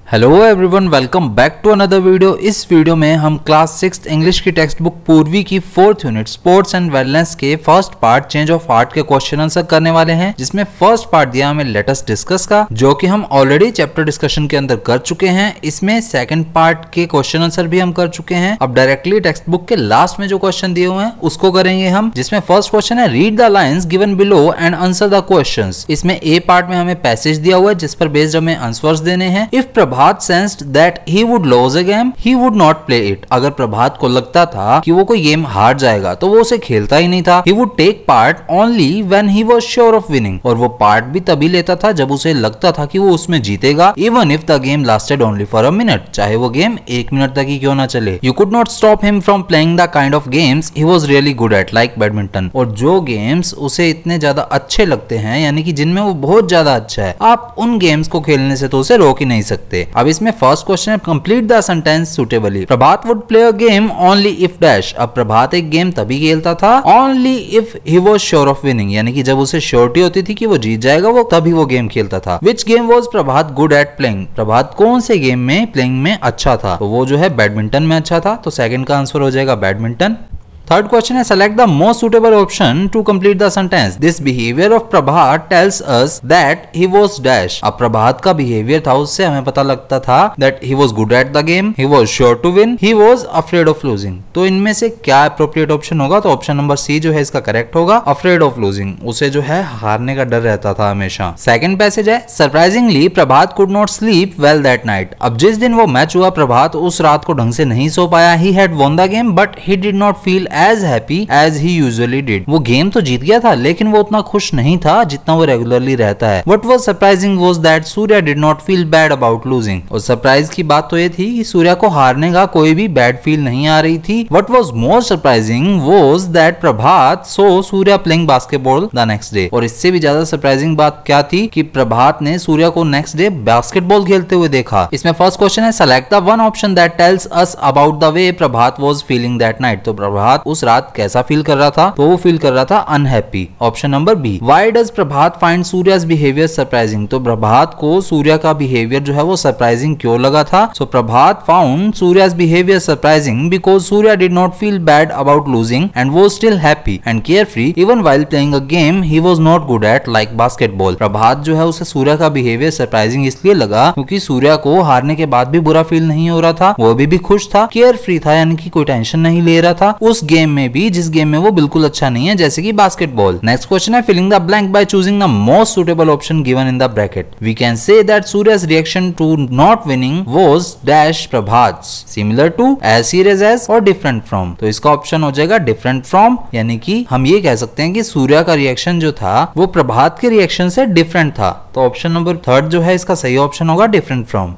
Hello everyone, welcome back to another video. इस वीडियो में हम क्लास 6 इंग्लिश की टेक्स्ट बुक पूर्वी की 4th unit sports and wellness के first part change of heart के क्वेश्चन आंसर करने वाले हैं, जिसमें फर्स्ट पार्ट दिया हमें लेट अस डिस्कस का, जो कि हम ऑलरेडी चैप्टर डिस्कशन के अंदर कर चुके हैं। इसमें सेकंड पार्ट के क्वेश्चन आंसर भी हम कर चुके हैं। अब डायरेक्टली टेक्स्ट बुक के लास्ट में जो क्वेश्चन दिए हुए हैं उसको करेंगे हम, जिसमें फर्स्ट क्वेश्चन है read the lines given below and answer the questions. इसमें ए पार्ट में हमें पैसेज दिया हुआ है जिस पर बेस्ड हमें आंसर्स देने हैं। If Prabhat sensed that he would lose a game, he would not play it. अगर प्रभात को लगता था कि वो कोई गेम हार जाएगा तो वो उसे खेलता ही नहीं था। He would take part only when he was sure of winning. और वो पार्ट भी तभी लेता था जब उसे लगता था कि वो उसमें जीतेगा। Even if the game lasted only for a minute. चाहे वो गेम 1 मिनट तक ही क्यों ना चले। You could not stop him from playing the kind of games he was really good at, like badminton. और जो गेम्स उसे इतने ज्यादा अच्छे लगते हैं, यानी कि जिनमें वो बहुत ज्यादा अच्छा है, आप उन गेम्स को खेलने से तो उसे रोक ही नहीं सकते। अब इसमें फर्स्ट क्वेश्चन है complete the sentence suitably. Prabhat would play a game only if dash. अब प्रभात एक गेम तभी खेलता था only if he was sure of winning, यानी कि जब उसे श्योरिटी होती थी कि वो जीत जाएगा, वो तभी वो गेम खेलता था। Which game was Prabhat good at playing. Prabhat कौन से गेम में प्लेइंग में अच्छा था, तो वो जो है बैडमिंटन में अच्छा था, तो सेकंड का आंसर हो जाएगा बैडमिंटन। थर्ड क्वेश्चन है select the most suitable option to complete the sentence. This behaviour of Prabhat tells us that he was dash. अब प्रभात का बिहेवियर था, उससे हमें पता लगता था that he was good at the game, he was sure to win, he was afraid of losing. तो इनमें से क्या अप्रोप्रिएट ऑप्शन होगा, तो ऑप्शन नंबर सी जो है इसका करेक्ट होगा, अफ्रेड ऑफ लूजिंग। उसे जो है हारने का डर रहता था हमेशा। सेकंड पैसेज है surprisingly Prabhat could not sleep well that night. अब जिस दिन वो मैच हुआ, प्रभात उस रात को ढंग से नहीं सो पाया। ही had won the game but he did not feel as happy as he usually did. वो गेम तो जीत गया था लेकिन वो उतना खुश नहीं था जितना वो रेगुलरली रहता है। What was surprising was that Surya did not feel bad about losing. और सरप्राइज की बात तो ये थी कि सूर्या को हारने का कोई भी बैड फील नहीं आ रही थी। What was more surprising was that Prabhat saw Surya playing basketball the next day. और इससे भी ज्यादा सरप्राइजिंग बात क्या थी कि प्रभात ने सूर्या को नेक्स्ट डे बास्केटबॉल खेलते हुए देखा। इसमें फर्स्ट क्वेश्चन है select the one option that tells us about the way Prabhat was feeling that night. तो प्रभात उस रात कैसा फील कर रहा था, तो वो फील कर रहा था unhappy. Option number B. Why does Prabhat find Surya's behaviour surprising. तो प्रभात को सूर्या का बिहेवियर जो है वो सरप्राइजिंग क्यों लगा था। So Prabhat found Surya's behaviour surprising because Surya did not feel bad about losing and was still happy and carefree even while playing a game he was not good at, like basketball. Prabhat जो है उसे सूर्या का बिहेवियर सरप्राइजिंग इसलिए लगा क्योंकि सूर्या को हारने के बाद भी बुरा फील नहीं हो रहा था, वो भी खुश था, केयरफ्री था, यानी कि कोई टेंशन नहीं ले रहा था उस गेम में भी जिस गेम में वो बिल्कुल अच्छा नहीं है, जैसे कि बास्केटबॉल। नेक्स्ट क्वेश्चन है filling the blank by choosing the most suitable option given in the bracket. We can say that Surya's reaction to not winning was dash Prabhat's similar to, as serious as और different from. तो इसका option हो जाएगा different from, यानी कि हम ये कह सकते हैं कि सूर्या का रिएक्शन जो था वो प्रभात के रिएक्शन से डिफरेंट था। तो ऑप्शन नंबर थर्ड जो है इसका सही ऑप्शन होगा डिफरेंट फ्रॉम।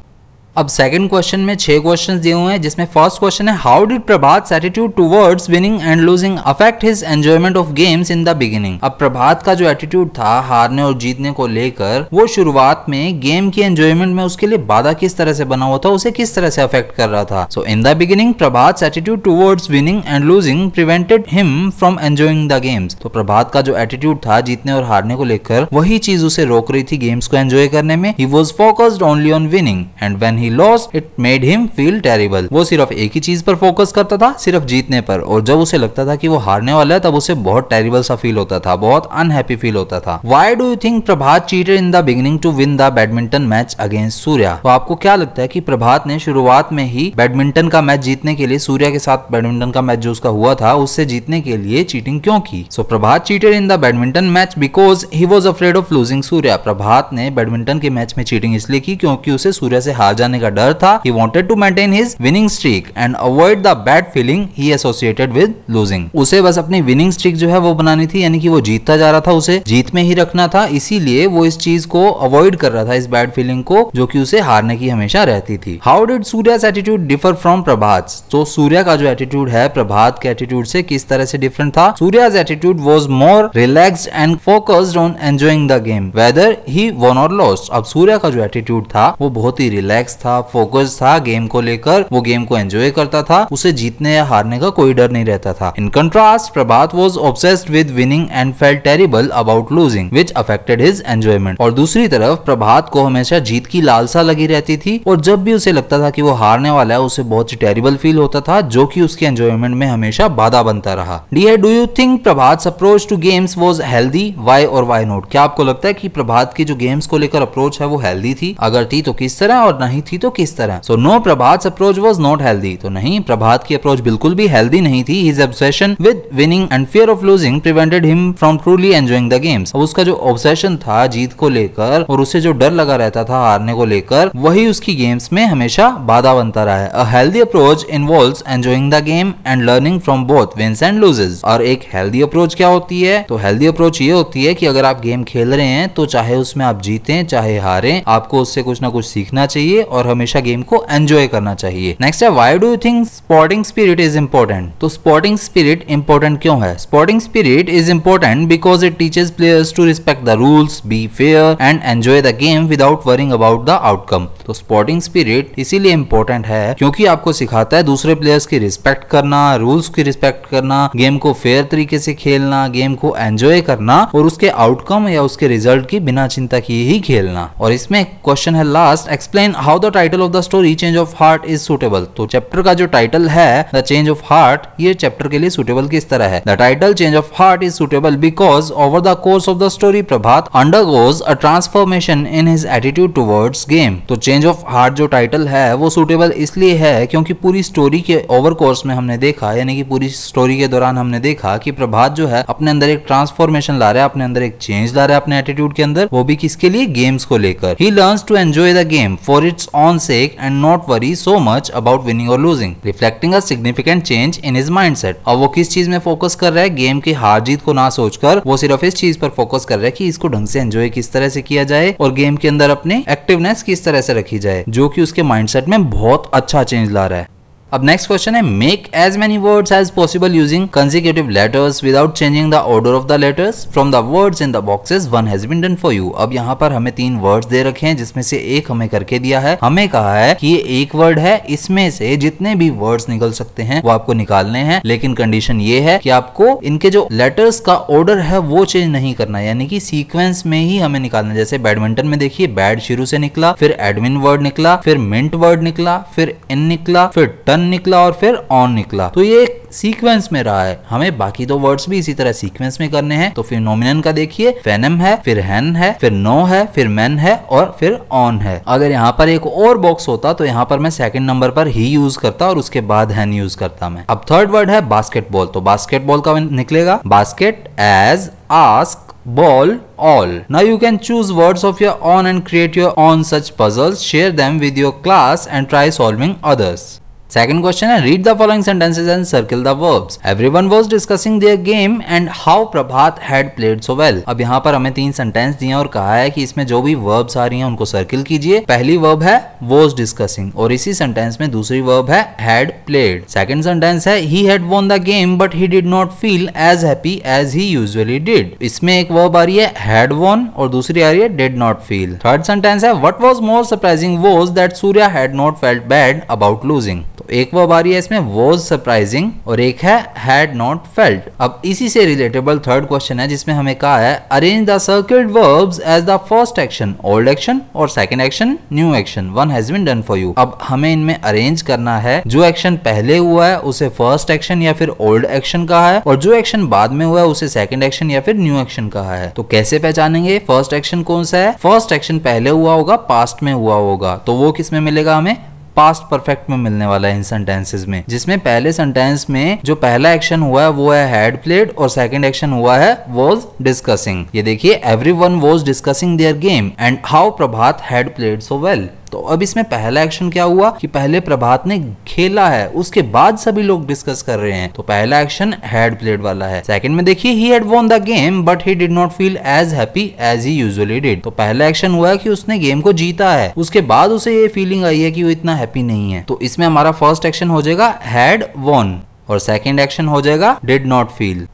अब सेकंड क्वेश्चन में 6 क्वेश्चंस दिए हुए हैं, जिसमें फर्स्ट क्वेश्चन है how did Prabhat attitude towards winning and losing affect his enjoyment of games in the beginning. अब प्रभात का जो एटीट्यूड था हारने और जीतने को लेकर, वो शुरुआत में गेम की एंजॉयमेंट में उसके लिए बाधा किस तरह से बना हुआ था, उसे किस तरह से अफेक्ट कर रहा था। So in the beginning Prabhat attitude towards winning and losing prevented him from enjoying the games. तो प्रभात का जो एटीट्यूड था जीतने और हारने को लेकर, वही चीज उसे रोक रही थी गेम्स को एंजॉय करने में। He was focused only on winning and when he lost it made him feel terrible. वो सिर्फ एक ही चीज पर फोकस करता था, सिर्फ जीतने पर, और जब उसे लगता था कि वो हारने वाला है तब उसे बहुत टेरिबल सा फील होता था, बहुत अनहैप्पी फील होता था। Why do you think Prabhat cheated in the beginning to win the badminton match against Surya. तो आपको क्या लगता है कि प्रभात ने शुरुआत में ही बैडमिंटन का मैच जीतने के लिए, सूर्या के साथ बैडमिंटन का मैच जो उसका हुआ था उससे जीतने के लिए चीटिंग क्यों की। सो प्रभात cheated in the badminton match because he was afraid of losing Surya. प्रभात ने बैडमिंटन के मैच में चीटिंग इसलिए की क्योंकि उसे सूर्या से हार जाने का डर था। He wanted to maintain his winning streak and avoid the bad feeling he associated with losing. उसे बस अपनी winning streak जो है वो बनानी थी, यानी कि वो जीतता जा रहा था, उसे जीत में ही रखना था, इसीलिए वो इस चीज को अवॉइड कर रहा था, इस बैड फीलिंग को जो कि उसे हारने की हमेशा रहती थी। How did सूर्या's attitude differ from प्रभात। तो सूर्या का जो एटीट्यूड है प्रभात के एटीट्यूड से किस तरह से डिफरेंट था। Surya's attitude was more relaxed and focused on enjoying the game whether he won or lost। अब सूर्या का जो एटीट्यूड था वो बहुत ही रिलैक्स था, फोकस था गेम को लेकर, वो गेम को एंजॉय करता था, उसे जीतने या हारने का कोई डर नहीं रहता था। In contrast Prabhat was obsessed with winning and felt terrible about losing which affected his enjoyment. और दूसरी तरफ प्रभात को हमेशा जीत की लालसा लगी रहती थी और जब भी उसे लगता था कि वो हारने वाला है उसे बहुत ही टेरिबल फील होता था, जो कि उसके एंजॉयमेंट में हमेशा बाधा बनता रहा। Dear, do you think Prabhat approach to games was healthy? Why और व्हाई नॉट? क्या आपको लगता है कि प्रभात की जो गेम्स को लेकर अप्रोच है वो हेल्दी थी? अगर थी तो किस तरह और नहीं थी तो किस तरह? So no, Prabhat approach was not healthy. तो नहीं, प्रभात की अप्रोच बिल्कुल भी हेल्दी नहीं थी। His obsession with winning and fear of losing prevented him from truly enjoying the games. अब उसका जो ऑब्सेशन था जीत को लेकर और उसे जो डर लगा रहता था हारने को लेकर, वही उसकी गेम्स में हमेशा बाधा बनता रहा है। A healthy approach involves enjoying the game and learning from both wins and losses. और एक हेल्दी अप्रोच क्या होती है? तो हेल्दी अप्रोच ये होती है कि अगर आप गेम खेल रहे हैं तो चाहे उसमें आप जीतें चाहे हारें, आपको उससे कुछ ना कुछ सीखना चाहिए और हमेशा गेम को एंजॉय करना चाहिए। नेक्स्ट है, why do you think sporting spirit is important? तो स्पोर्टिंग स्पिरिट इंपॉर्टेंट क्यों है? Sporting spirit is important because it teaches players to respect the rules, be fair and enjoy the game without worrying about the outcome. तो sporting spirit इसीलिए important है क्योंकि आपको सिखाता है दूसरे प्लेयर्स की रिस्पेक्ट करना, रूल्स की रिस्पेक्ट करना, गेम को फेयर तरीके से खेलना, गेम को एंजॉय करना और उसके आउटकम या उसके रिजल्ट की बिना चिंता किए ही खेलना। और इसमें क्वेश्चन है last, explain how the title of the story change of heart is suitable. तो चैप्टर का जो टाइटल है द चेंज ऑफ हार्ट, ये चैप्टर के लिए सुटेबल किस तरह है? The title change of heart is suitable because over the course of the story Prabhat undergoes a transformation in his attitude towards game. तो चेंज ऑफ हार्ट जो title है वो सुटेबल इसलिए है क्योंकि पूरी स्टोरी के ओवर कोर्स में हमने देखा, यानी कि पूरी स्टोरी के दौरान हमने देखा कि प्रभात जो है अपने अंदर एक ट्रांसफॉर्मेशन ला रहा है, अपने अंदर एक चेंज ला रहा है अपने एटीट्यूड के अंदर, वो भी किसके लिए? गेम्स को लेकर। He learns to enjoy the game for its own sake and not worry so much about winning और losing, reflecting a significant change in his mindset. अब वो किस चीज में फोकस कर रहा है? गेम की हार जीत को ना सोचकर वो सिर्फ इस चीज पर फोकस कर रहा है कि इसको ढंग से एंजॉय किस तरह से किया जाए और गेम के अंदर अपने एक्टिवनेस किस तरह से रखी जाए, जो कि उसके माइंडसेट में बहुत अच्छा चेंज ला रहा है। अब नेक्स्ट क्वेश्चन है, make as many words as possible using consecutive letters without changing the order of the letters from the words in the boxes, one has been done for you. अब यहाँ पर हमें 3 words दे रखे हैं जिसमें से एक हमें करके दिया है। हमें कहा है कि ये एक वर्ड है, इसमें से जितने भी वर्ड्स निकल सकते हैं वो आपको निकालने हैं, लेकिन कंडीशन ये है कि आपको इनके जो लेटर्स का ऑर्डर है वो चेंज नहीं करना, यानी कि सीक्वेंस में ही हमें निकालना। जैसे बैडमिंटन में देखिए, बैड शुरू से निकला, फिर एडमिन वर्ड निकला, फिर मिंट वर्ड निकला, फिर इन निकला, फिर टन निकला और फिर ऑन निकला। तो ये एक सीक्वेंस में रहा है, हमें बाकी 2 वर्ड्स भी इसी तरह सीक्वेंस में करने हैं। तो फिर नोमिनन का देखिए, फेनम है, फिर हैन है, फिर नो है, फिर मैन है और फिर ऑन है। अगर यहाँ पर एक और बॉक्स होता तो यहाँ पर मैं सेकंड नंबर पर ही यूज करता और उसके बाद हैन यूज करता मैं। अब थर्ड वर्ड है बास्केटबॉल, तो बास्केटबॉल का निकलेगा basket, as, ask, ball, all. Now you can choose words of your own and create your own such puzzles, share them with your class and try solving others. Second question है, read the following sentences and circle the verbs. Everyone was discussing their game and how Prabhat had played so well. अब यहाँ पर हमें 3 sentence दिए और कहा है कि इसमें जो भी verbs आ रही हैं उनको सर्किल कीजिए। पहली verb है was discussing और इसी सेंटेंस में दूसरी verb है had played. सेकंड सेंटेंस है he had won the game but he did not feel as happy as he usually did. इसमें एक verb आ रही है had won और दूसरी आ रही है did not feel. Third sentence है what was more surprising was that Surya had not felt bad about losing. तो एक वर्ब आ रही है इसमें was surprising और एक है had not felt. अब इसी से रिलेटेबल थर्ड क्वेश्चन है जिसमें हमें कहा है arrange the circled verbs as the first action, old action और second action, new action. One has been done for you. अब हमें इनमें अरेंज करना है, जो एक्शन पहले हुआ है उसे फर्स्ट एक्शन या फिर ओल्ड एक्शन कहा है और जो एक्शन बाद में हुआ है उसे सेकंड एक्शन या फिर न्यू एक्शन कहा है। तो कैसे पहचानेंगे फर्स्ट एक्शन कौन सा है? फर्स्ट एक्शन पहले हुआ होगा, पास्ट में हुआ होगा, तो वो किस में मिलेगा? हमें पास्ट परफेक्ट में मिलने वाला है इन सेंटेंसेस में, जिसमें पहले सेंटेंस में जो पहला एक्शन हुआ है वो है हैड प्लेड और सेकंड एक्शन हुआ है वाज डिस्कसिंग। ये देखिए everyone was discussing their game and how Prabhat had played so well. तो अब इसमें पहला एक्शन क्या हुआ कि पहले प्रभात ने खेला है, उसके बाद सभी लोग डिस्कस कर रहे हैं, तो पहला एक्शन हैड प्लेड वाला है। सेकंड में देखिए he had won the game but he did not feel as happy as he usually did. तो पहला एक्शन हुआ है कि उसने गेम को जीता है, उसके बाद उसे ये फीलिंग आई है कि वो इतना हैप्पी नहीं है। तो इसमें हमारा फर्स्ट एक्शन हो जाएगा हैड वॉन और सेकंड एक्शन हो जाएगा डिड नॉट फील।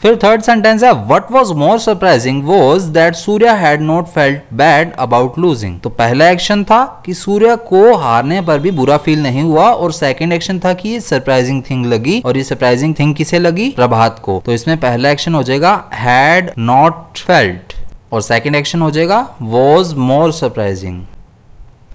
फिर थर्ड सेंटेंस है what was more surprising was that Surya had not felt bad about losing. तो पहला एक्शन था कि सूर्या को हारने पर भी बुरा फील नहीं हुआ, और सेकंड एक्शन था कि ये सरप्राइजिंग थिंग लगी, और ये सरप्राइजिंग थिंग किसे लगी? प्रभात को। तो इसमें पहला एक्शन हो जाएगा हैड नॉट फेल्ट और सेकंड एक्शन हो जाएगा वाज मोर सरप्राइजिंग।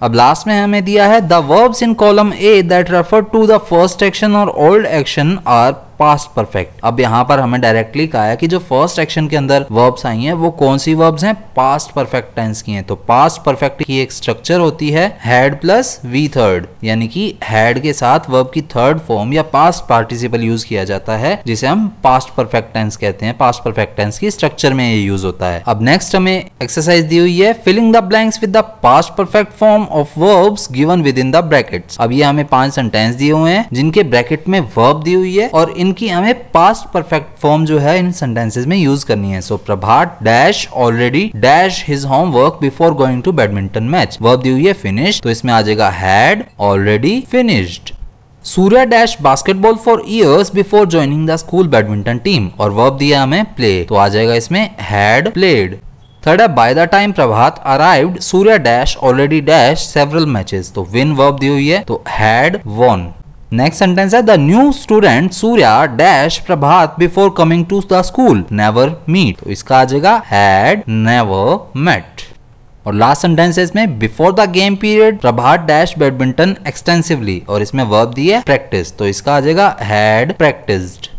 अब लास्ट में हमें दिया है the verbs in column A that refer to the first action और old action are past perfect. अब यहाँ पर हमें डायरेक्टली कहा है कि जो फर्स्ट एक्शन के अंदर वर्ब्स आई हैं वो कौन सी वर्ब्स हैं? पास्ट परफेक्ट टेंस की हैं। तो पास्ट परफेक्ट की एक स्ट्रक्चर होती है हैड प्लस वी थर्ड, यानी कि हैड के साथ वर्ब की थर्ड फॉर्म या पास्ट पार्टिसिपल यूज किया जाता है, जिसे हम पास्ट परफेक्ट टेंस कहते हैं। पास्ट परफेक्ट टेंस की स्ट्रक्चर में ये यूज होता है। अब नेक्स्ट हमें एक्सरसाइज दी हुई है filling the blanks with the past perfect form of verbs given within the brackets. अब ये हमें 5 सेंटेंस दिए हुए हैं जिनके ब्रैकेट में वर्ब दी हुई है और इनकी हमें पास्ट परफेक्ट फॉर्म जो है इन सेंटेंसेस में यूज करनी है। So Prabhat dash already dash his homework before going to badminton match. Verb दी हुई है फिनिश, तो इसमें आ जाएगा had already finished. Surya dash basketball for years before joining the school badminton team, और वर्ब दिया हमें प्ले, तो आ जाएगा इसमें हैड प्लेड। थर्ड है by the time Prabhat arrived Surya dash already dash several matches, तो विन वर्ब दी हुई है, तो हैड वॉन। नेक्स्ट सेंटेंस है the new student Surya dash Prabhat before coming to the school never meet, तो इसका आ जाएगा हैड नेवर मेट। और लास्ट सेंटेंस है इसमें before the game period Prabhat dash badminton extensively, और इसमें वर्ब दी है प्रैक्टिस, तो इसका आ जाएगा हैड प्रैक्टिस्ड।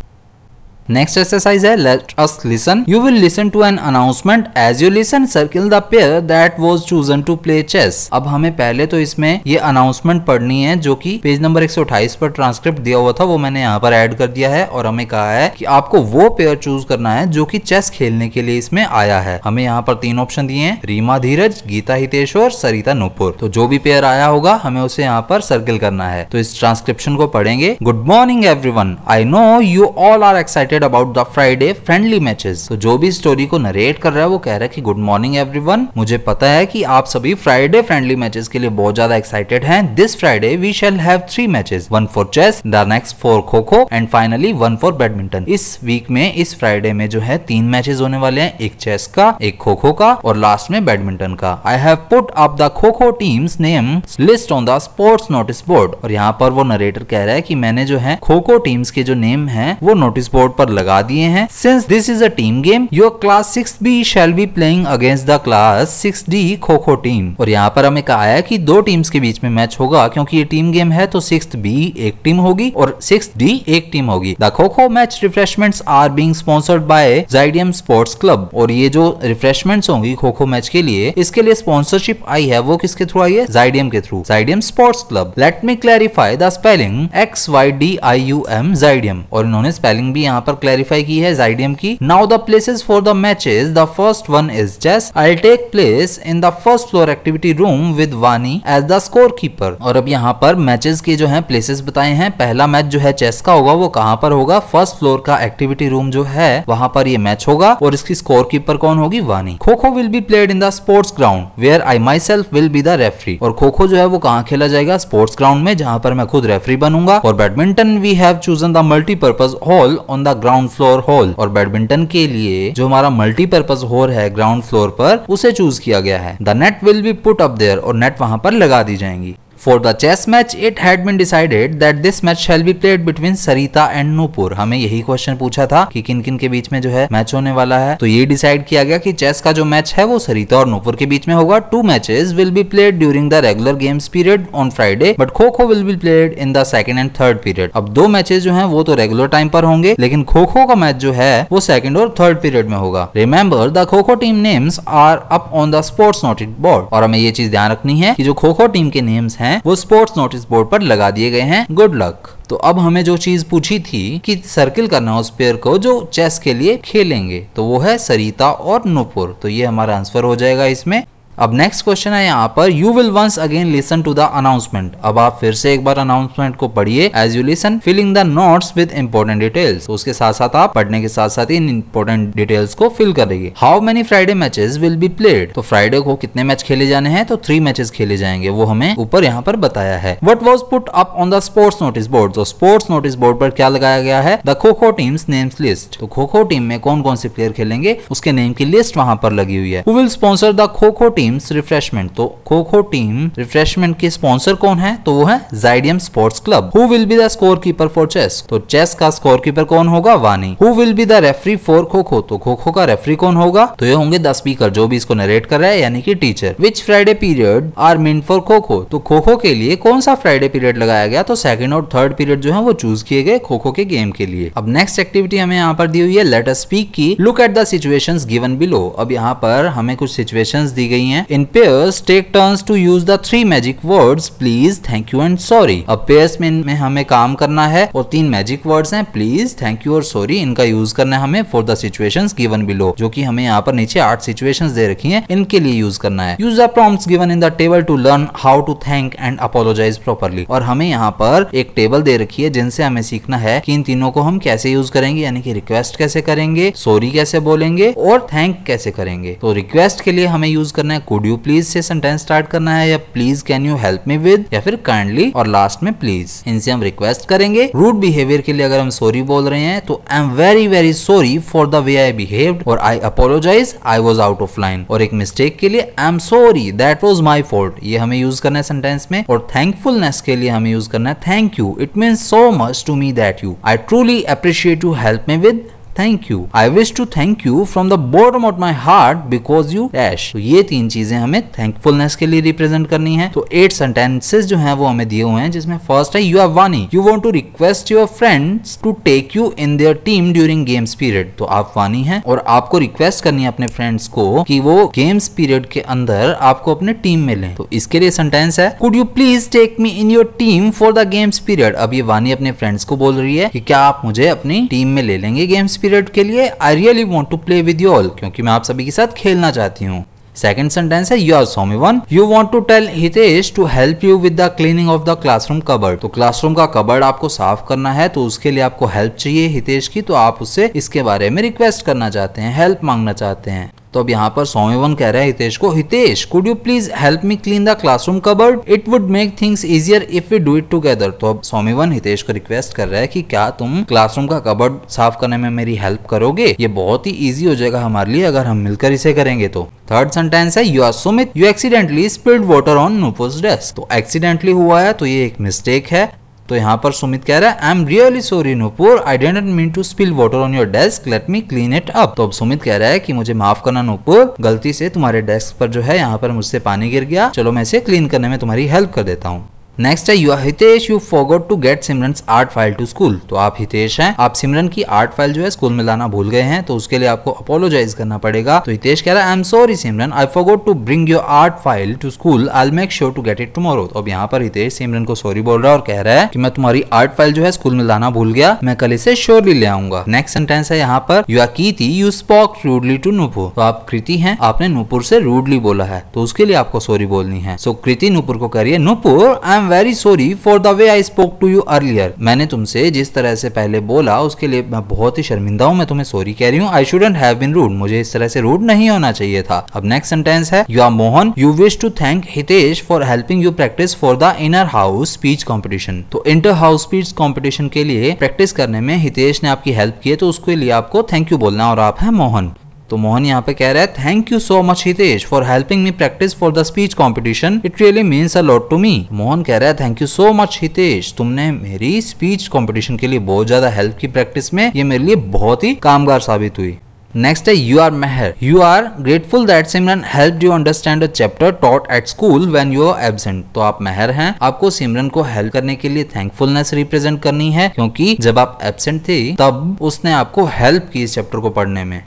नेक्स्ट एक्सरसाइज है let us listen. You will listen to an announcement as you listen circle the pair that was chosen to play chess. अब हमें पहले तो इसमें ये अनाउंसमेंट पढ़नी है जो कि पेज नंबर 128 पर ट्रांसक्रिप्ट दिया हुआ था, वो मैंने यहाँ पर ऐड कर दिया है, और हमें कहा है कि आपको वो पेयर चूज करना है जो कि चेस खेलने के लिए इसमें आया है। हमें यहाँ पर 3 ऑप्शन दिए हैं, रीमा धीरज, गीता हितेश्वर, सरिता नूपुर। तो जो भी पेयर आया होगा हमें उसे यहाँ पर सर्किल करना है। तो इस ट्रांसक्रिप्शन को पढ़ेंगे। Good morning everyone, I know you all are excited about the Friday friendly matches. तो जो भी स्टोरी को नरेट कर रहा है वो कह रहा है कि गुड मॉर्निंग एवरीवन, मुझे पता है कि आप सभी फ्राइडे फ्रेंडली मैचेस के लिए बहुत ज्यादा एक्साइटेड हैं। This Friday we shall have 3 matches, 1 for chess, the next for kho kho and finally 1 for badminton. इस वीक में इस फ्राइडे में जो है 3 मैचेस होने वाले हैं, एक चेस का, एक खो खो का और लास्ट में बैडमिंटन का। I have put up the kho kho teams name list on the sports notice board. और यहाँ पर वो नरेटर कह रहा है कि मैंने जो है खो खो टीम्स के जो नेम है वो नोटिस बोर्ड पर लगा दिए हैं। Since this is a team game, your class 6B shall be playing against the class 6D kho kho team. और यहाँ पर हमें कहा है कि 2 टीम्स के बीच में मैच होगा, क्योंकि ये टीम गेम है तो 6th B एक टीम होगी और 6th D एक टीम होगी। The kho kho match refreshments are being sponsored by Zydium sports club. और ये जो रिफ्रेशमेंट्स होंगी खो खो मैच के लिए, इसके लिए स्पॉन्सरशिप आई है, वो किसके थ्रू आई है? Zydium के through, Zydium sports club. Let me clarify the spelling XYDIUM Zydium। और इन्होंने स्पेलिंग भी यहाँ पर क्लैरिफाई की है Zydium की। Now the places for the matches, the first one is chess. I'll take place in the first floor activity room with Vani as the scorekeeper। और अब यहाँ पर मैचेस के जो है प्लेसेस बताए हैं। पहला मैच जो है चेस का होगा वो कहाँ पर होगा? फर्स्ट फ्लोर का एक्टिविटी रूम जो है वहां पर ये मैच होगा, और इसकी स्कोर कीपर कौन होगी? Vani. Kho kho will be played in the sports ground where I myself will be the referee. और खो खो जो है वो कहाँ खेला जाएगा? स्पोर्ट्स ग्राउंड में, जहां पर मैं खुद रेफरी बनूंगा। और badminton we have chosen the multipurpose hall on the ground floor hall. और बैडमिंटन के लिए जो हमारा मल्टीपर्पज हॉल है ग्राउंड फ्लोर पर, उसे चूज किया गया है। The net will be put up there, और नेट वहां पर लगा दी जाएंगी। For the chess match, it had been decided that this match shall be played between Sarita and Nupur. हमें यही क्वेश्चन पूछा था कि किन किन के बीच में जो है मैच होने वाला है, तो ये डिसाइड किया गया कि चेस का जो मैच है वो सरिता और नूपुर के बीच में होगा। 2 matches will be played during the regular games period on Friday, but kho kho will be played in the second and third period। अब 2 मैचेस जो हैं वो तो रेगुलर टाइम पर होंगे, लेकिन खो खो का मैच जो है वो सेकंड और थर्ड पीरियड में होगा। Remember the खो खो team names are up on the sports notice board। और हमें ये चीज ध्यान रखनी है कि जो खो खो टीम के नेम्स हैं वो स्पोर्ट्स नोटिस बोर्ड पर लगा दिए गए हैं। Good luck. तो अब हमें जो चीज पूछी थी कि सर्किल करना उस पेयर को जो चेस के लिए खेलेंगे, तो वो है सरिता और नूपुर। तो ये हमारा आंसर हो जाएगा इसमें। अब नेक्स्ट क्वेश्चन है यहाँ पर, you will once again listen to the announcement. अब आप फिर से एक बार अनाउंसमेंट को पढ़िए as you listen, filling the notes with important details. तो उसके साथ साथ आप पढ़ने के साथ साथ इन इंपॉर्टेंट डिटेल्स को फिल करेंगे। How many Friday matches will be played. तो फ्राइडे को कितने मैच खेले जाने हैं, तो 3 मैचेस खेले जाएंगे, वो हमें ऊपर यहाँ पर बताया है। What was put up on the sports notice board. तो स्पोर्ट्स नोटिस बोर्ड पर क्या लगाया गया है, the kho kho teams names list. तो खो खो टीम में कौन कौन से प्लेयर खेलेंगे उसके नेम की लिस्ट वहां पर लगी हुई है। Who will sponsor the kho kho teams refreshment. तो खो खो टीम रिफ्रेशमेंट के स्पॉन्सर कौन है, तो वो है Zydium sports club. Who will be the scorekeeper for chess. तो चेस का स्कोर कीपर कौन होगा, Vani. Who will be the referee for kho kho. तो खो खो का रेफरी कौन होगा, तो ये होंगे द स्पीकर, जो भी इसको नरेट कर रहा है, यानी कि teacher. Which Friday period are meant for kho kho. तो खो खो के लिए कौन सा फ्राइडे पीरियड लगाया गया, तो सेकंड और थर्ड पीरियड जो है वो चूज किए गए खो खो के गेम के लिए। अब नेक्स्ट एक्टिविटी हमें यहाँ पर दी हुई है, लेट अस स्पीक की look at the situations given below. अब यहाँ पर हमें कुछ सिचुएशंस दी गई हैं। In pairs take turns to use the 3 magic words please, thank you and sorry. अब पेयर्स में हमें काम करना है और 3 मैजिक वर्ड्स हैं, प्लीज, थैंक यू और सॉरी। इनका यूज करना है हमें for the situations given below, जो कि हमें यहाँ पर नीचे 8 सिचुएशंस दे रखी हैं, इनके लिए यूज करना है। Use the prompts given in the table to learn how to thank and apologise properly. और हमें यहाँ पर एक टेबल दे रखी है जिनसे हमें सीखना है कि इन तीनों को हम कैसे यूज करेंगे, यानी कि रिक्वेस्ट कैसे करेंगे, सॉरी कैसे बोलेंगे और थैंक कैसे करेंगे। तो रिक्वेस्ट के लिए हमें यूज करना है कुड यू प्लीज से सेंटेंस स्टार्ट करना है, या please can you help me with, या फिर काइंडली और लास्ट में प्लीज। इनसे हम रिक्वेस्ट करेंगे। रूड बिहेवियर के लिए अगर हम सॉरी बोल रहे हैं तो I am very very sorry for the way I behaved, और I apologise, I was out of line. और एक मिस्टेक के लिए I am sorry that was my fault, ये हमें यूज करना है सेंटेंस में। और थैंकफुलनेस के लिए हमें यूज करना है thank you, it means so much to me that you, I truly appreciate you help me with, thank you, I wish to thank you from the bottom of my heart because you dash. तो ये 3 चीजें हमें thankfulness के लिए represent करनी है। तो 8 sentences जो हैं वो हमें दिए हुए हैं, जिसमें फर्स्ट है you are Vani, you want to request your friends to take you in their team during games period. तो आप वानी हैं और आपको रिक्वेस्ट करनी है अपने फ्रेंड्स को कि वो गेम्स पीरियड के अंदर आपको अपने टीम में लें। तो इसके लिए सेंटेंस है could you please take me in your team for the games period. अब ये वानी अपने फ्रेंड्स को बोल रही है कि क्या आप मुझे अपनी टीम में ले लेंगे गेम्स पीरियड के लिए। I really want to play with you all, क्योंकि मैं आप सभी के साथ खेलना चाहती हूँ। सेकंड सेंटेंस है you are Saumyavan, you want to tell Hitesh to help you with the cleaning of the classroom cupboard. तो क्लासरूम का कबर्ड आपको साफ करना है, तो उसके लिए आपको हेल्प चाहिए हितेश की, तो आप उससे इसके बारे में रिक्वेस्ट करना चाहते हैं, हेल्प मांगना चाहते हैं। तो अब यहाँ पर सौम्यवन कह रहा है हितेश को, Hitesh could you please help me clean the classroom cupboard, it would make things easier if we do it together. तो अब सौम्यवन हितेश को रिक्वेस्ट कर रहा है कि क्या तुम क्लासरूम का कबर्ड साफ करने में मेरी हेल्प करोगे, ये बहुत ही इजी हो जाएगा हमारे लिए अगर हम मिलकर इसे करेंगे तो। थर्ड सेंटेंस है you are Sumit, you accidentally spilled water on नूपुर's डेस्क। तो एक्सीडेंटली हुआ है, तो ये एक मिस्टेक है। तो यहाँ पर सुमित कह रहा है I am really sorry Nupur, I didn't mean to spill water on your desk, let me clean it up. तो अब सुमित कह रहा है कि मुझे माफ करना नूपुर, गलती से तुम्हारे डेस्क पर जो है यहाँ पर मुझसे पानी गिर गया, चलो मैं इसे क्लीन करने में तुम्हारी हेल्प कर देता हूँ। नेक्स्ट है you are Hitesh, you forgot to get Simran's art file to school. तो आप हितेश हैं, आप सिमरन की आर्ट फाइल जो है स्कूल में लाना भूल गए हैं, तो उसके लिए आपको अपोलोजाइज करना पड़ेगा। तो हितेश कह रहा है I am sorry Simran, I forgot to bring your art file to school, I will make sure to get it tomorrow. तो अब यहाँ पर हितेश सिमरन को सॉरी बोल रहा है और कह रहा है कि मैं तुम्हारी आर्ट फाइल जो है स्कूल में लाना भूल गया, मैं कल इसे श्योरली ले आऊंगा। नेक्स्ट सेंटेंस है यहाँ पर you are Kirti, you spoke rudely to Nupur. तो आप कृति हैं, आपने नूपुर से रूडली बोला है, तो उसके लिए आपको सॉरी बोलनी है। सो कृति नूपुर को कह रही है Nupur I am very sorry for the way I spoke to you earlier, मैंने तुमसे जिस तरह से पहले बोला उसके लिए मैं बहुत ही शर्मिंदा हूँ, मैं तुम्हें सॉरी कह रही हूँ। I shouldn't have been rude, मुझे इस तरह से रूड नहीं होना चाहिए था। अब नेक्स्ट सेंटेंस है you are Mohan, you wish to thank Hitesh for helping you practise for the inner house speech competition. तो इंटर हाउस स्पीच कॉम्पिटिशन के लिए प्रैक्टिस करने में हितेश ने आपकी हेल्प की है, तो उसके लिए आपको थैंक यू बोलना, और आप है मोहन। तो मोहन यहाँ पे कह रहा है thank you so much Hitesh for helping me practise for the speech competition, it really means a lot to me. Mohan कह रहा है thank you so much Hitesh, तुमने मेरी स्पीच कॉम्पिटिशन के लिए बहुत ज्यादा हेल्प की प्रैक्टिस में, ये मेरे लिए बहुत ही कामगार साबित हुई। नेक्स्ट है you are Mehar, you are grateful that Simran helped you understand a chapter taught at school when you are absent. तो आप मेहर हैं, आपको सिमरन को हेल्प करने के लिए थैंकफुलनेस रिप्रेजेंट करनी है, क्योंकि जब आप एब्सेंट थे तब उसने आपको हेल्प की इस चैप्टर को पढ़ने में।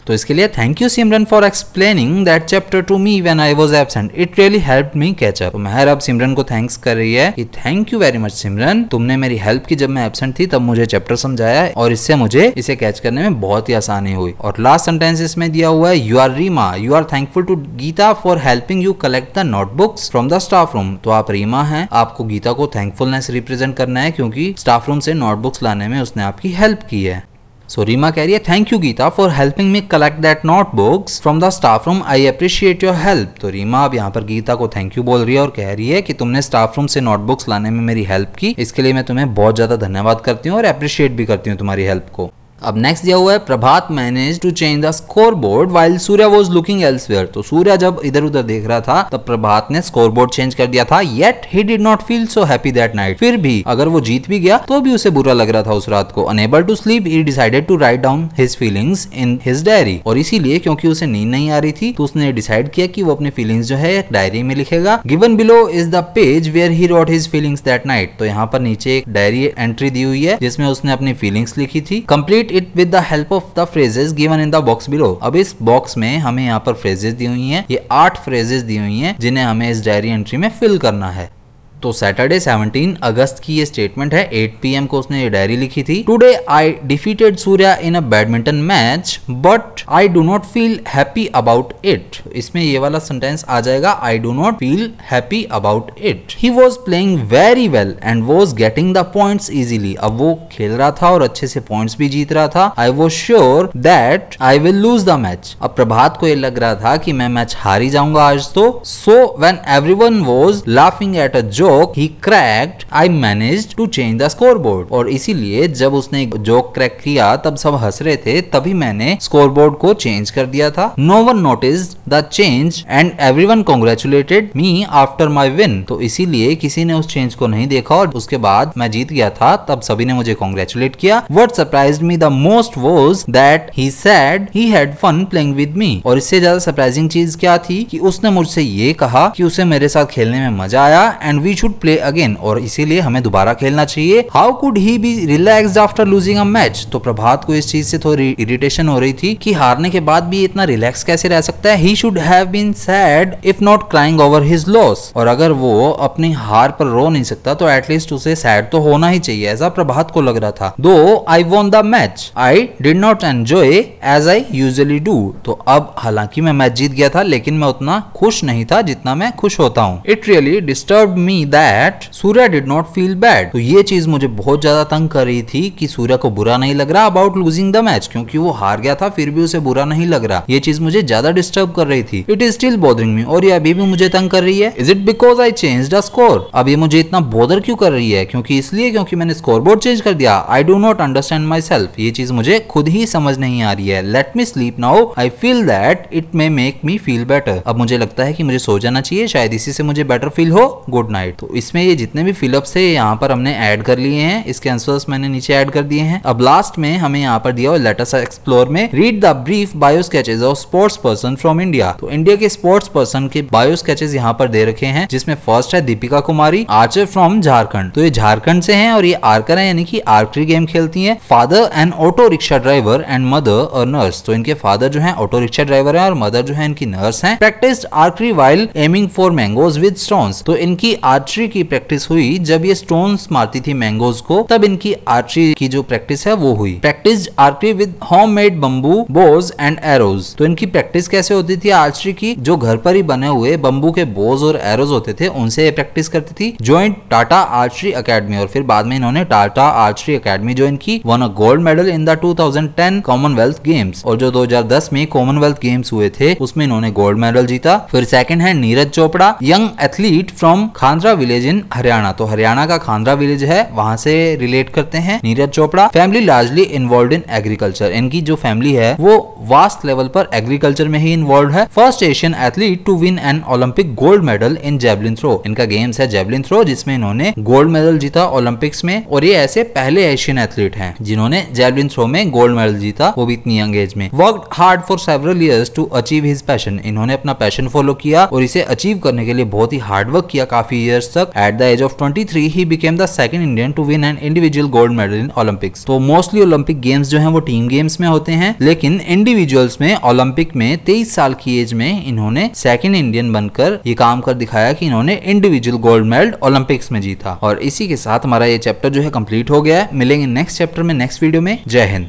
तो तो इसके लिए thank you Simran for explaining that chapter to me when I was absent, it really helped me catch up. तो महर अब सिमरन को थैंक्स कर रही है कि थैंक यू वेरी मच सिमरन, तुमने मेरी हेल्प की जब मैं एब्सेंट थी, तब मुझे चैप्टर समझाया और इससे मुझे इसे कैच करने में बहुत ही आसानी हुई। और लास्ट सेंटेंस इसमें दिया हुआ है, you are Reema, you are thankful to Geeta for helping you collect the notebooks from the staff room. तो आप रीमा हैं, आपको गीता को थैंकफुलनेस रिप्रेजेंट करना है क्योंकि स्टाफ रूम से नोटबुक्स लाने में उसने आपकी हेल्प की है। सो रीमा कह रही है thank you Geeta for helping me collect that notebooks from the staff room, I appreciate your help. तो रीमा अब यहाँ पर गीता को थैंक यू बोल रही है और कह रही है कि तुमने स्टाफ रूम से नोटबुक्स लाने में मेरी हेल्प की, इसके लिए मैं तुम्हें बहुत ज्यादा धन्यवाद करती हूँ और अप्रिशिएट भी करती हूँ तुम्हारी हेल्प को। अब नेक्स्ट दिया हुआ है, Prabhat manage to change the scoreboard while Surya was looking elsewhere. तो सूर्या जब इधर उधर देख रहा था तब प्रभात ने स्कोर बोर्ड चेंज कर दिया था। Yet he did not feel so happy that night, फिर भी अगर वो जीत भी गया तो भी उसे बुरा लग रहा था उस रात को। Unable to sleep he decided to write down his feelings in his diary, और इसीलिए क्योंकि उसे नींद नहीं आ रही थी तो उसने डिसाइड किया कि वो अपनी फीलिंग्स जो है एक डायरी में लिखेगा। Given below is the page where he wrote his feelings that night. तो यहाँ पर नीचे एक डायरी एंट्री दी हुई है जिसमें उसने अपनी फीलिंग्स लिखी थी। Complete it with the help of the phrases given in the box below. अब इस बॉक्स में हमें यहाँ पर फ्रेजेस दी हुई हैं, ये 8 फ्रेजेस दी हुई हैं जिन्हें हमें इस डायरी एंट्री में फिल करना है। तो सैटरडे 17 अगस्त की ये स्टेटमेंट है, 8 PM को उसने ये डायरी लिखी थी। Today I defeated Surya in a badminton match but I do not feel happy about it. इसमें ये वाला सेंटेंस आ जाएगा, I do not feel happy about it. He was playing very well and was getting the points easily. अब वो खेल रहा था और अच्छे से पॉइंट्स भी जीत रहा था। I was sure that I will lose the match. अब प्रभात को ये लग रहा था कि मैं मैच हार ही जाऊंगा आज तो। So when everyone was laughing at a joke he cracked, I managed to change the scoreboard। और इसीलिए जब उसने एक जोक क्रैक किया तब सब हंस रहे थे, तभी मैंने स्कोरबोर्ड को चेंज कर दिया था। No one noticed the change and everyone congratulated me after my win। तो इसीलिए किसी ने उस चेंज को नहीं देखा और उसके बाद मैं जीत गया था तब सभी ने मुझे कॉन्ग्रेचुलेट किया। What surprised me the most was that he said he had fun playing with me। और इससे ज्यादा सरप्राइजिंग चीज क्या थी कि उसने मुझसे ये कहा कि उसे मेरे साथ खेलने में मजा आया and we should play again, और इसीलिए हमें दोबारा खेलना चाहिए। How could he be relaxed after losing a match. तो प्रभात को इस चीज से थोड़ी इरिटेशन हो रही थी कि हारने के बाद भी इतना रिलैक्स कैसे रह सकता है। He should have been sad if not crying over his loss. और अगर वो अपनी हार पर रो नहीं सकता तो एटलीस्ट उसे सैड तो होना ही चाहिए, ऐसा प्रभात को लग रहा था। Though I won the match I did not enjoy as I usually do. तो अब हालांकि मैं मैच जीत गया था लेकिन मैं उतना खुश नहीं था जितना मैं खुश होता हूँ। It really disturb me that Surya did not feel bad. तो ये चीज मुझे बहुत ज्यादा तंग कर रही थी कि सूर्या को बुरा नहीं लग रहा अबाउट लूजिंग द मैच, क्योंकि वो हार गया था फिर भी उसे बुरा नहीं लग रहा। ये चीज मुझे ज्यादा डिस्टर्ब कर रही थी। It is still bothering me, और ये अभी भी मुझे तंग कर रही है। Is it because I change the score. अब ये मुझे इतना बॉदर क्यों कर रही है, क्योंकि इसलिए क्योंकि मैंने स्कोर बोर्ड चेंज कर दिया। I do not understand my self. ये चीज मुझे खुद ही समझ नहीं आ रही है। Let me sleep now, I feel that it may make me feel better. अब मुझे लगता है कि मुझे सो जाना चाहिए, शायद इसी से मुझे बेटर फील हो। Good night. तो इसमें ये जितने भी फिलअप्स थे यहाँ पर हमने ऐड कर लिए हैं, इसके आंसर्स मैंने नीचे ऐड कर दिए हैं। अब लास्ट में हमें यहाँ पर दिया हुआ लेट अस एक्सप्लोर में read the brief bio sketches of sports person from India. तो इंडिया के स्पोर्ट्स पर्सन के बायो स्केचेस यहाँ पर दे रखे हैं, जिसमें फर्स्ट है दीपिका कुमारी, आर्चर फ्रॉम झारखंड। तो ये झारखंड से हैं और ये आर्कर है, यानी कि आर्चरी गेम खेलती हैं। Father and auto rickshaw driver and mother a nurse. तो इनके फादर जो है ऑटो रिक्शा ड्राइवर है और मदर जो है इनकी नर्स है। Practised archery while aiming for mangoes with stones. तो इनकी आर्चरी की प्रैक्टिस हुई जब ये स्टोन्स मारती थी मैंगोज को, तब इनकी आर्चरी की जो प्रैक्टिस है वो हुई। Practised archery with homemade bamboo Bhoj and arrows. तो इनकी प्रैक्टिस कैसे होती थी आर्चरी की, जो घर पर ही बने हुए बम्बू के बोज और एरोज होते थे उनसे ये प्रैक्टिस करती थी। ज्वाइंट टाटा आर्चरी अकेडमी, और फिर बाद में इन्होंने टाटा आर्चरी अकेडमी ज्वाइन की। One a gold medal in the 2010 Commonwealth games, और जो 2010 में कॉमनवेल्थ गेम्स हुए थे उसमें इन्होंने गोल्ड मेडल जीता। फिर सेकंड है Neeraj Chopra, young athlete from Khandra village in Haryana. तो हरियाणा का खांद्रा विलेज है, वहां से रिलेट करते हैं Neeraj Chopra. Family largely involve in agriculture. इनकी जो फैमिली है वो वास्ट लेवल पर एग्रीकल्चर में ही इन्वॉल्व है। First Asian athlete to win an Olympic gold medal in javelin throw. इनका गेम्स है जेवलिन थ्रो, जिसमें इन्होंने गोल्ड मेडल जीता ओलंपिक्स में, और ये ऐसे पहले एशियन एथलीट हैं जिन्होंने जेवलिन थ्रो में गोल्ड मेडल जीता, वो भी इतनी यंग एज में। Worked hard for several years to achieve his passion. इन्होंने अपना पैशन फॉलो किया और इसे अचीव करने के लिए बहुत ही हार्ड वर्क किया काफी ईयर्स years तक। At the age of 23 he became the second Indian to win an individual gold medal in Olympics। तो मोस्टली ओलंपिक गेम्स जो हैं वो टीम गेम्स में होते हैं, लेकिन इंडिविजुअल्स में ओलंपिक में 23 साल की एज में इन्होंने सेकंड इंडियन बनकर ये काम कर दिखाया कि इन्होंने इंडिविजुअल गोल्ड मेडल ओलंपिक्स में जीता। और इसी के साथ हमारा ये चैप्टर जो है कंप्लीट हो गया है। मिलेंगे नेक्स्ट चैप्टर में नेक्स्ट वीडियो में। जय हिंद।